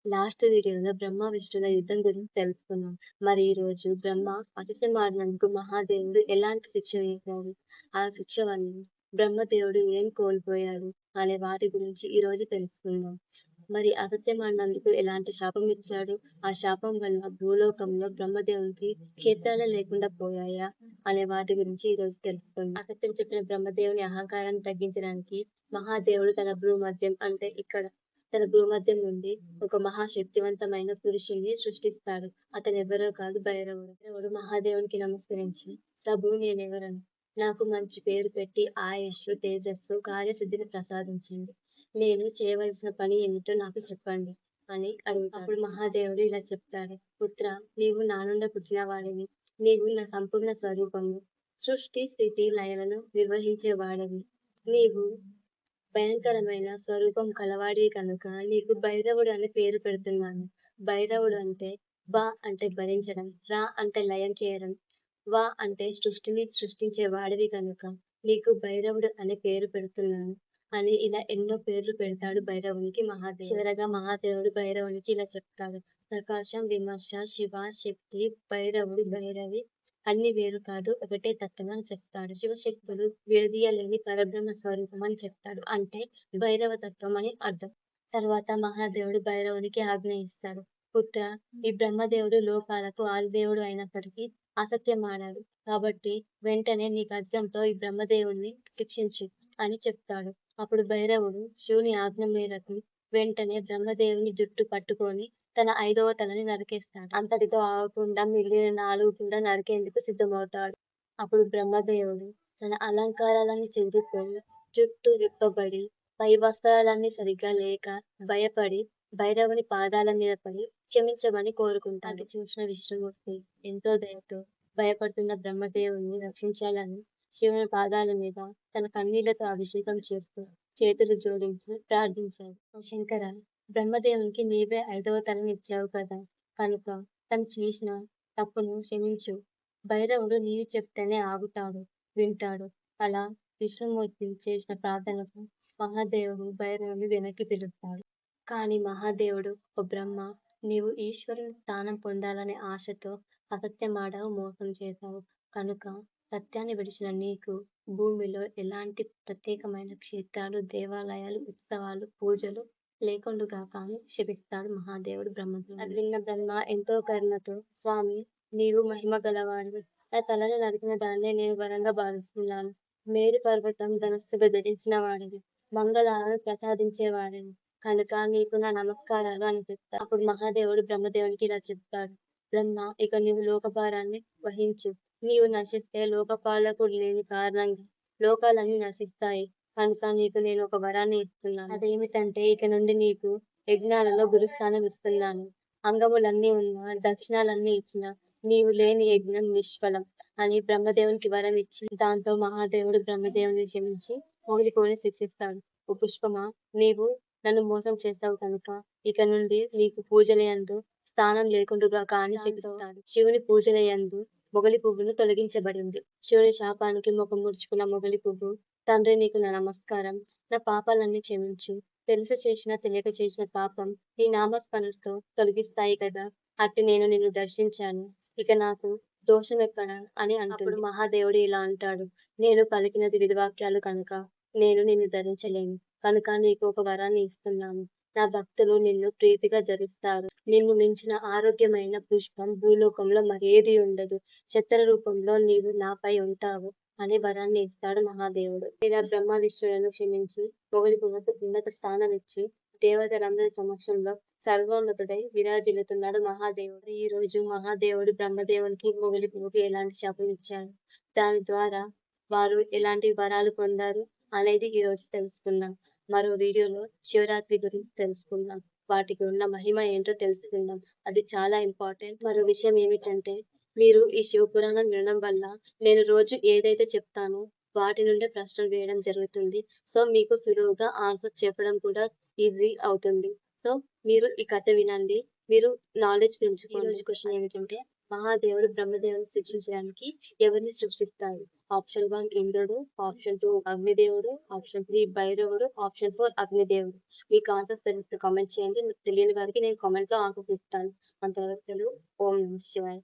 Last వీడియోలో బ్రహ్మ విష్ణువుల యుద్ధం గురించి తెలుసుకున్నాం. మరి ఈ రోజు బ్రహ్మ అసత్యం ఆడినందుకు మహాదేవుడు ఎలాంటి శిక్ష వేశాడు, ఆ శిక్ష వల్ల బ్రహ్మదేవుడు ఏం కోల్పోయాడు అనే వాటి గురించి ఈ రోజు తెలుసుకుందాం. మరి అసత్యం ఆడినందుకు ఎలాంటి శాపం ఇచ్చాడు, ఆ శాపం వల్ల భూలోకంలో బ్రహ్మదేవునికి క్షేత్రాలే లేకుండా పోయాయా అనే వాటి గురించి ఈ రోజు తెలుసుకుందాం. అసత్యం చెప్పిన బ్రహ్మదేవుని అహంకారాన్ని తగ్గించడానికి మహాదేవుడు తన భూమధ్యం అంటే ఇక్కడ తన భూమధ్యం నుండి ఒక మహాశక్తివంతమైన పురుషుణ్ణి సృష్టిస్తాడు. అతనెవరో కాదు, భైరవుడు. భైరవుడు మహాదేవునికి నమస్కరించి, ప్రభు, నేనెవరను? నాకు మంచి పేరు పెట్టి ఆయుష్షు, తేజస్సు, కార్యసిద్ధిని ప్రసాదించండి. నేను చేయవలసిన పని ఏమిటో నాకు చెప్పండి అని అడుగుతాడు. అప్పుడు మహాదేవుడు ఇలా చెప్తాడు: పుత్ర, నీవు నా నుండి పుట్టిన వాడివి. నీవు నా సంపూర్ణ స్వరూపము. సృష్టి, స్థితి, లయలను నిర్వహించే వాడివి. నీవు భయంకరమైన స్వరూపం కలవాడివి కనుక నీకు భైరవుడు అని పేరు పెడుతున్నాను. భైరవుడు అంటే బ అంటే భరించడం, రా అంటే లయం చేయడం, వా అంటే సృష్టిని సృష్టించే వాడివి కనుక నీకు భైరవుడు అనే పేరు పెడుతున్నాను అని ఇలా ఎన్నో పేర్లు పెడతాడు భైరవునికి మహాదేవుడు. చివరగా మహాదేవుడు భైరవునికి ఇలా చెప్తాడు: ప్రకాశం, విమర్శ, శివ, శక్తి, భైరవుడు, భైరవి అన్ని వేరు కాదు, ఒకటే తత్వం అని చెప్తాడు. శివశక్తులు విడదీయలేని పరబ్రహ్మ స్వరూపం అని చెప్తాడు. అంటే భైరవ తత్వం అని అర్థం. తర్వాత మహాదేవుడు భైరవునికి ఆజ్ఞ ఇస్తాడు: పుత్ర, ఈ బ్రహ్మదేవుడు లోకాలకు ఆదిదేవుడు అయినప్పటికీ అసత్యం ఆడాడు. కాబట్టి వెంటనే నీ ఖడ్గంతో ఈ బ్రహ్మదేవుణ్ణి శిక్షించు అని చెప్తాడు. అప్పుడు భైరవుడు శివుని ఆజ్ఞ మేరకు వెంటనే బ్రహ్మదేవుని జుట్టు పట్టుకొని తన 5వ తలని నరికేస్తాడు. అంతటితో ఆగకుండా మిగిలిన 4 కూడా నరికేందుకు సిద్ధమవుతాడు. అప్పుడు బ్రహ్మదేవుడు తన అలంకారాలన్నీ చెదిరిపోయి, జుట్టు విప్పబడి, పై వస్త్రాలన్నీ సరిగ్గా లేక భయపడి భైరవుని పాదాల మీద పడి క్షమించమని కోరుకుంటాడు. అది చూసిన విష్ణుమూర్తి ఎంతో దయతో భయపడుతున్న బ్రహ్మదేవుని రక్షించాలని శివుని పాదాల మీద తన కన్నీళ్లతో అభిషేకం చేస్తూ చేతులు జోడించి ప్రార్థించాడు. ఓ శంకర, బ్రహ్మదేవునికి నీవే 5వ తలని ఇచ్చావు కదా, కనుక తను చేసిన తప్పును క్షమించు. భైరవుడు నీవు చెప్తేనే ఆగుతాడు, వింటాడు. అలా విష్ణుమూర్తి చేసిన ప్రార్థనకు మహాదేవుడు భైరవుని వెనక్కి పిలుస్తాడు. కానీ మహాదేవుడు: ఓ బ్రహ్మ, నీవు ఈశ్వరుని స్థానం పొందాలనే ఆశతో అసత్యమాడావు, మోసం చేశావు. కనుక సత్యాన్ని విడిచిన నీకు భూమిలో ఎలాంటి ప్రత్యేకమైన క్షేత్రాలు, దేవాలయాలు, ఉత్సవాలు, పూజలు లేకుండుగాక అని శపిస్తాడు మహాదేవుడు బ్రహ్మదేవుడు. అది విన్న బ్రహ్మ ఎంతో కరుణతో: స్వామి, నీవు మహిమ గలవాడివి. నా తలను నరికిన దాన్నే నేను వరంగా భావిస్తున్నాను. మేరు పర్వతం ధనస్సుగా ధరించిన వాడివి, మంగళాలను ప్రసాదించేవాడివి కనుక నీకు నా నమస్కారాలు అని చెప్తాడు. అప్పుడు మహాదేవుడు బ్రహ్మదేవునికి ఇలా చెప్తాడు: బ్రహ్మ, ఇక నీవు లోకభారాన్ని వహించు. నీవు నశిస్తే లోకపాలకుడు లేని కారణంగా లోకాలన్నీ నశిస్తాయి. కనుక నీకు నేను ఒక వరాన్ని ఇస్తున్నాను. అదేమిటంటే, ఇక నుండి నీకు యజ్ఞాలలో గురుస్థానం ఇస్తున్నాను. అంగములన్నీ ఉన్నా, దక్షిణాలన్నీ ఇచ్చినా నీవు లేని యజ్ఞం నిష్ఫలం అని బ్రహ్మదేవునికి వరం ఇచ్చి, దాంతో మహాదేవుడు బ్రహ్మదేవుని క్షమించి మొగిలిపోని శిక్షిస్తాడు. ఓ పుష్పమా, నీవు నన్ను మోసం చేస్తావు కనుక ఇక నుండి నీకు పూజలయందు స్థానం లేకుండుగాక అని శపిస్తాడు. శివుని పూజలయందు మొగలి పువ్వును తొలగించబడింది. శివుని శాపానికి ముఖం ముడుచుకున్న మొగలి పువ్వు: తండ్రి, నీకు నా నమస్కారం. నా పాపాలన్నీ క్షమించు. తెలిసి చేసిన, తెలియక చేసిన పాపం నీ నామస్మరణతో తొలగిస్తాయి కదా. అట్టి నేను నిన్ను దర్శించాను, ఇక నాకు దోషం ఎక్కడ అని అంటుంది. మహాదేవుడు ఇలా అంటాడు: నేను పలికినది విధివాక్యాలు కనుక నేను నిన్ను ధరించలేను. కనుక నీకు ఒక వరాన్ని ఇస్తున్నాను. నా భక్తులు నిన్ను ప్రీతిగా ధరిస్తారు. నిన్ను మించిన ఆరోగ్యమైన పుష్పం భూలోకంలో మరేది ఉండదు. ఛత్ర రూపంలో నీవు నాపై ఉంటావు అని వరాన్ని ఇస్తాడు మహాదేవుడు. ఇలా బ్రహ్మ విష్ణువులను క్షమించి మొగలి పువ్వుకు ఉన్నత స్థానం ఇచ్చి దేవతలందరి సమక్షంలో సర్వోన్నతుడై విరాజిల్లుతున్నాడు మహాదేవుడు. ఈ రోజు మహాదేవుడు బ్రహ్మదేవునికి, మొగలి పువ్వుకి ఎలాంటి శాపం ఇచ్చారు, దాని ద్వారా వారు ఎలాంటి వరాలు పొందారు అనేది ఈ రోజు తెలుసుకుందాం. మరో వీడియోలో శివరాత్రి గురించి తెలుసుకుందాం. వాటికి ఉన్న మహిమ ఏంటో తెలుసుకుందాం. అది చాలా ఇంపార్టెంట్. మరో విషయం ఏమిటంటే, మీరు ఈ శివపురాణం వినడం వల్ల నేను రోజు ఏదైతే చెప్తానో వాటి నుండే ప్రశ్నలు వేయడం జరుగుతుంది. సో మీకు సులువుగా ఆన్సర్ చెప్పడం కూడా ఈజీ అవుతుంది. సో మీరు ఈ కథ వినండి, మీరు నాలెడ్జ్ పెంచుకోండి. ఈ రోజు క్వశ్చన్ ఏమిటంటే, మహాదేవుడు బ్రహ్మదేవుని శిక్షించడానికి ఎవరిని సృష్టిస్తాడు? ఆప్షన్ 1 ఇంద్రుడు, ఆప్షన్ 2 అగ్నిదేవుడు, ఆప్షన్ 3 భైరవుడు, ఆప్షన్ 4 అగ్నిదేవుడు. మీకు ఆన్సర్స్ తెలిస్తే కామెంట్ చేయండి. తెలియని వారికి నేను కామెంట్‌లో ఆన్సర్స్ ఇస్తాను. అంతవరకు సెలవు. ఓం నమః శివాయ.